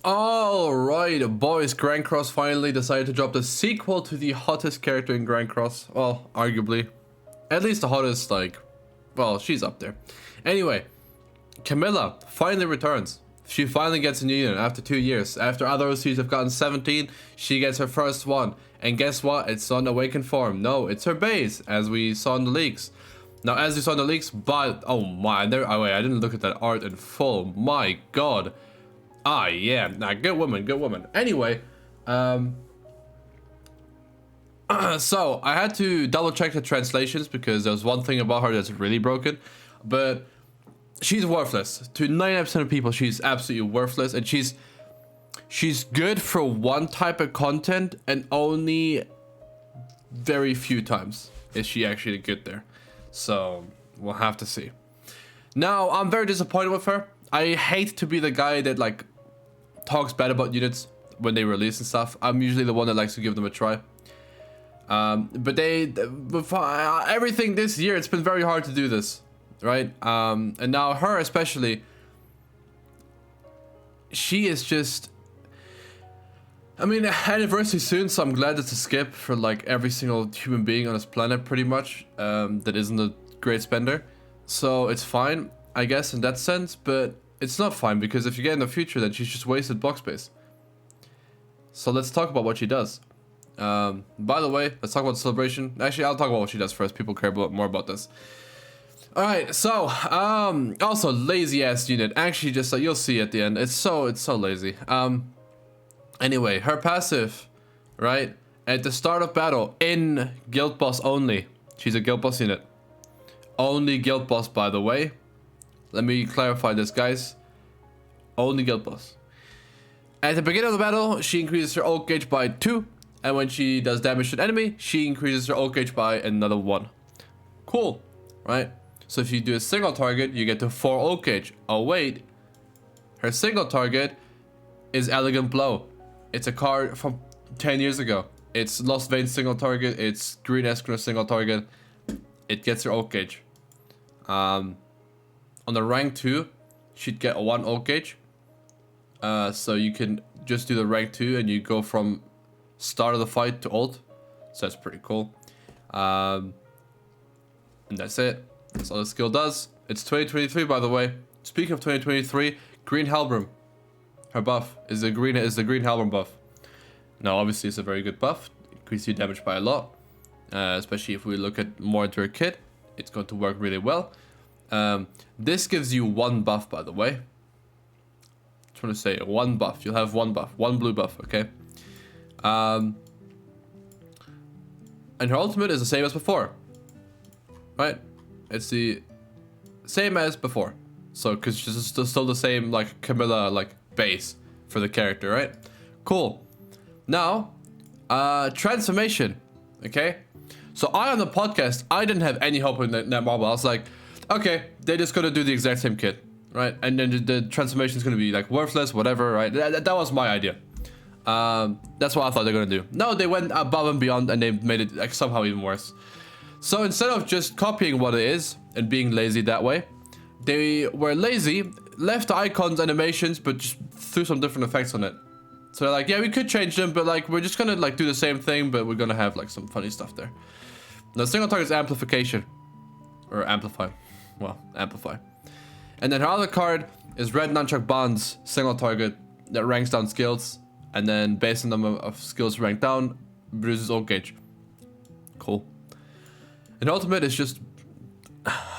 Alright, boys, Grand Cross finally decided to drop the sequel to the hottest character in Grand Cross. Well, arguably. At least the hottest, like, well, she's up there. Anyway, Camilla finally returns. She finally gets a new unit after 2 years. After other OCs have gotten 17, she gets her first one. And guess what? It's on awakened form. No, it's her base, as we saw in the leaks. Now, as we saw in the leaks, but, oh my, oh wait, I didn't look at that art in full. My god. Ah, yeah, nah, good woman, good woman. Anyway, so I had to double check the translations because there's one thing about her that's really broken, but she's worthless. To 99% of people, she's absolutely worthless, and she's good for one type of content, and only very few times is she actually good there. So we'll have to see. Now, I'm very disappointed with her. I hate to be the guy that like talks bad about units when they release and stuff. I'm usually the one that likes to give them a try. But everything this year, it's been very hard to do this, right? And now her especially, she is just, I mean, anniversary soon, so I'm glad it's a skip for like every single human being on this planet pretty much, that isn't a great spender. So it's fine, I guess, in that sense, but it's not fine because if you get in the future, then she's just wasted block space. So let's talk about what she does. By the way, let's talk about celebration. Actually, I'll talk about what she does first. People care more about this. All right. So, also lazy ass unit. Actually, just you'll see at the end. It's so lazy. Anyway, her passive, right at the start of battle in guild boss only. She's a guild boss unit. Only guild boss, by the way. Let me clarify this, guys. Only guild boss. At the beginning of the battle, she increases her ult gauge by 2. And when she does damage to an enemy, she increases her ult gauge by another 1. Cool, right? So if you do a single target, you get to 4 ult gauge. Oh, wait. Her single target is Elegant Blow. It's a card from 10 years ago. It's Lost Vein single target. It's Green Escrow single target. It gets her ult gauge. On the rank 2, she'd get a 1 ult gauge. So you can just do the rank 2 and you go from start of the fight to ult. So that's pretty cool. And that's it. That's all the skill does. It's 2023, by the way. Speaking of 2023, Green Halberd. Her buff is the Green Halberd buff. Now, obviously, it's a very good buff. Increases your damage by a lot. Especially if we look at more into her kit. It's going to work really well. This gives you 1 buff, by the way. Just want to say 1 buff. You'll have 1 buff, 1 blue buff, okay? And her ultimate is the same as before, right? It's the same as before. So, because it's still the same, like, Camilla, like, base for the character, right? Cool. Now, transformation, okay? So, on the podcast, I didn't have any hope in netmarble. I was like, okay, they're just gonna do the exact same kit, right? And then the transformation is gonna be, like, worthless, whatever, right? That was my idea. That's what I thought they were gonna do. No, they went above and beyond and they made it, like, somehow even worse. So, instead of just copying what it is and being lazy that way, they were lazy, left the icons, animations, but just threw some different effects on it. So they're like, yeah, we could change them, but like, we're just gonna like do the same thing, but we're gonna have like some funny stuff there. Now, single target is amplification. Or amplify. Well, amplify. And then her other card is red nunchuck bonds, single target, that ranks down skills. And then based on the number of skills ranked down, reduces ult gauge. Cool. And ultimate is just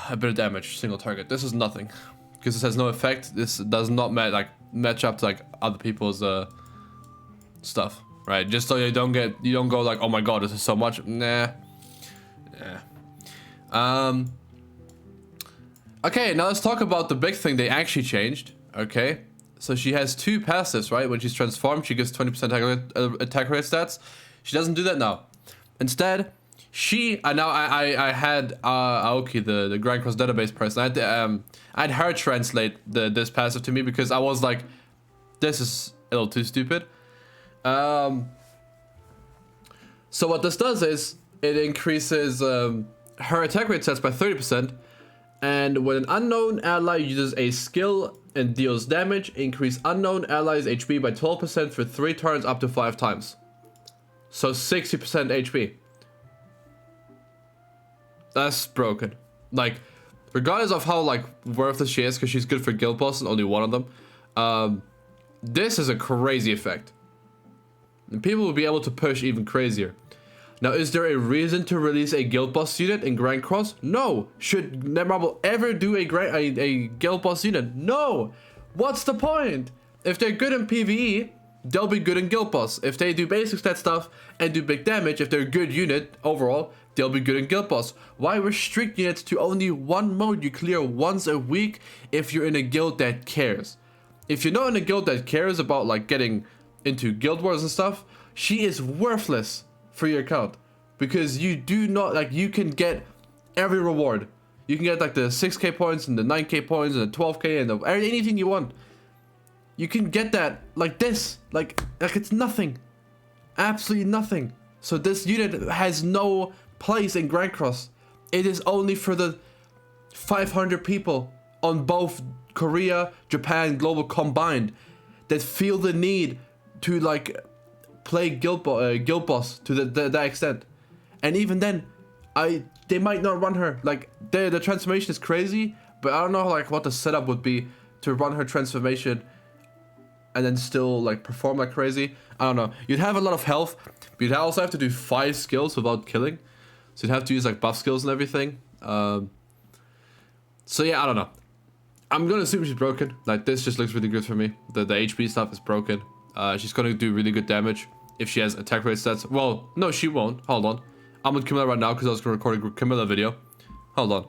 a bit of damage, single target. This is nothing, because this has no effect. This does not match up to like other people's stuff, right? Just so you don't go like, oh my god, this is so much. Nah. Okay, now let's talk about the big thing they actually changed. Okay, so she has 2 passives, right? When she's transformed, she gets 20% attack rate stats. She doesn't do that now. Instead, now I had Aoki, the Grand Cross database person. I had her translate this passive to me because I was like, this is a little too stupid. So what this does is it increases her attack rate stats by 30%, and when an unknown ally uses a skill and deals damage. Increase unknown allies HP by 12% for 3 turns up to 5 times. So 60% HP. That's broken. Like, regardless of how like worthless she is, because she's good for guild boss and only one of them, this is a crazy effect. And people will be able to push even crazier. Now, is there a reason to release a guild boss unit in Grand Cross? No. Should netmarble ever do a guild boss unit? No. What's the point? If they're good in PvE, they'll be good in guild boss. If they do basic stat stuff and do big damage, if they're a good unit overall, they'll be good in guild boss. Why restrict units to only one mode you clear once a week if you're in a guild that cares? If you're not in a guild that cares about like getting into guild wars and stuff, she is worthless for your account, because you do not, like, you can get every reward. You can get like the 6k points and the 9k points and the 12k and anything you want. You can get that like this, like it's nothing, absolutely nothing. So this unit has no place in Grand Cross. It is only for the 500 people on both Korea, Japan, global combined that feel the need to like play guild boss to that extent. And even then, they might not run her. Like, the transformation is crazy, but I don't know like what the setup would be to run her transformation and then still like perform like crazy. I don't know. You'd have a lot of health, but you'd also have to do 5 skills without killing. So you'd have to use like buff skills and everything. So yeah, I don't know. I'm gonna assume she's broken. Like, this just looks really good for me. The HP stuff is broken. She's gonna do really good damage if she has attack rate stats. Well, no, she won't. Hold on. I'm on Camilla right now because I was gonna record a Camilla video. Hold on.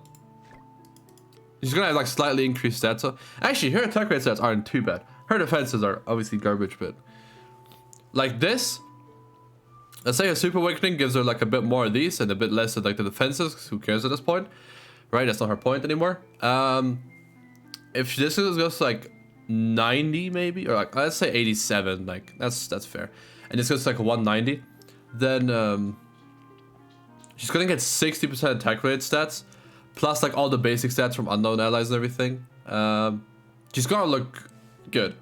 She's gonna have like slightly increased stats. So actually, her attack rate stats aren't too bad. Her defenses are obviously garbage, but like this, let's say her super awakening gives her like a bit more of these and a bit less of like the defenses. 'Cause who cares at this point, right? That's not her point anymore. If this goes like 90 maybe, or like let's say 87, like that's fair, and this goes like 190, then she's gonna get 60% attack rate stats plus like all the basic stats from unknown allies and everything. She's gonna look good.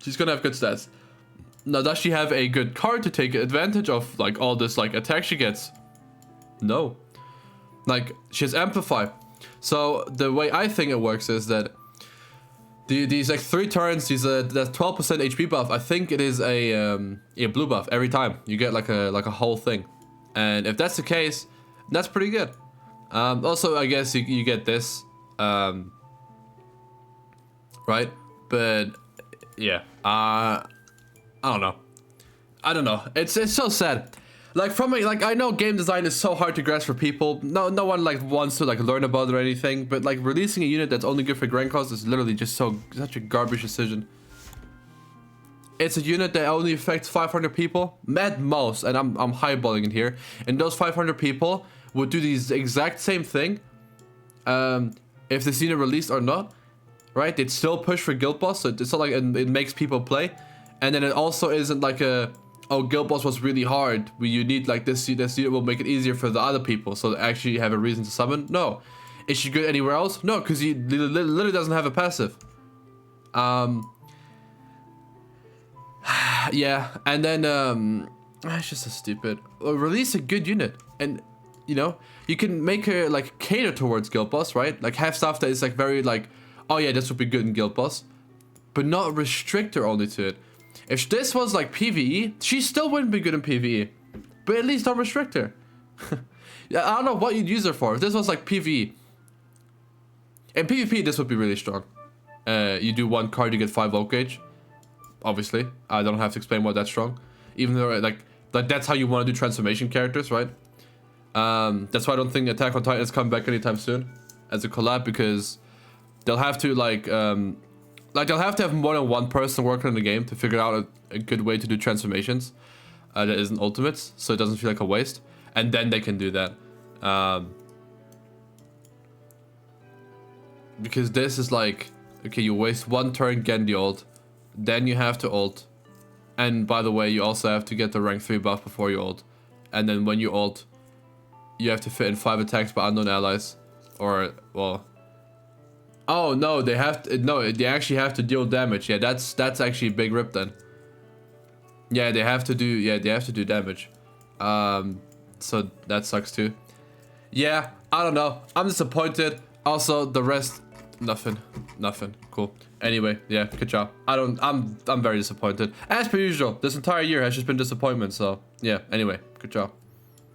She's gonna have good stats. Now, does she have a good card to take advantage of like all this like attack she gets? No. Like, she has amplify. So the way I think it works is that these like 3 turns, that 12% HP buff, I think it is a blue buff every time. You get like a whole thing. And if that's the case, that's pretty good. Also, I guess you get this, right? But yeah, I don't know. It's so sad. Like, from me, like, I know game design is so hard to grasp for people. No one like wants to like learn about it or anything. But like, releasing a unit that's only good for Grand Cross is literally just such a garbage decision. It's a unit that only affects 500 people at most, and I'm highballing it here. And those 500 people would do the exact same thing, if this unit released or not, right? They'd still push for guild boss, so it's not like it makes people play. And then it also isn't like oh, guild boss was really hard. You need like this unit will make it easier for the other people, so they actually have a reason to summon. No. Is she good anywhere else? No, because he literally doesn't have a passive. Yeah, and then it's just so stupid. Release a good unit, and you know, you can make her like cater towards guild boss, right? Like, have stuff that is like very like, oh yeah, this would be good in guild boss, but not restrict her only to it. If this was like PvE, she still wouldn't be good in PvE, but at least don't restrict her. Yeah, I don't know what you'd use her for. If this was like PvE, in PvP, this would be really strong. You do 1 card, you get 5 oak gauge. Obviously, I don't have to explain why that's strong. Even though like that's how you want to do transformation characters, right? That's why I don't think Attack on Titan is coming back anytime soon as a collab, because they'll have to like they'll have to have more than 1 person working on the game to figure out a good way to do transformations that isn't ultimates, so it doesn't feel like a waste, and then they can do that. Because this is like, okay, you waste 1 turn getting the ult, then you have to ult, and by the way, you also have to get the rank 3 buff before you ult, and then when you ult, you have to fit in 5 attacks by unknown allies, or well, Oh no, they have to, no, they actually have to deal damage. Yeah, that's actually a big rip then. Yeah, they have to do damage. So that sucks too. Yeah, I don't know. I'm disappointed. Also, the rest, nothing. Cool. Anyway, yeah, good job. I'm very disappointed. As per usual, this entire year has just been disappointment. So yeah. Anyway, good job.